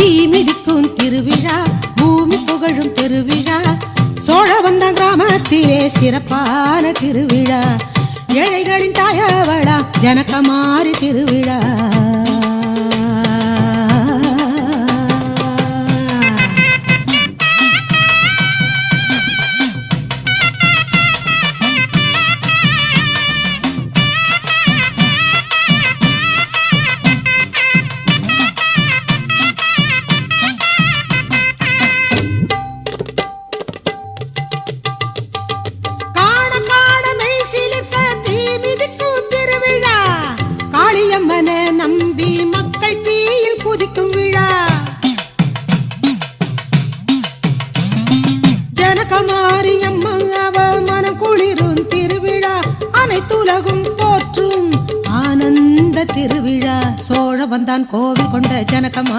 தீ மிதிக்கும் திருவிழா, பூமி புகழும் திருவிழா, சோழவந்தான் கிராமத்திலே சிறப்பான திருவிழா, ஏழைகளின் தாயவளா ஜனகமாரி திருவிழா. நம்பி மக்கள் தீயில் குதிக்கும் விழா, ஜனகமாரி அம்மா அவ மனம் குளிரும் திருவிழா, அனைத்துலகும் போற்றும் ஆனந்த திருவிழா, சோழவந்தான் கோவில் கொண்ட ஜனகமா.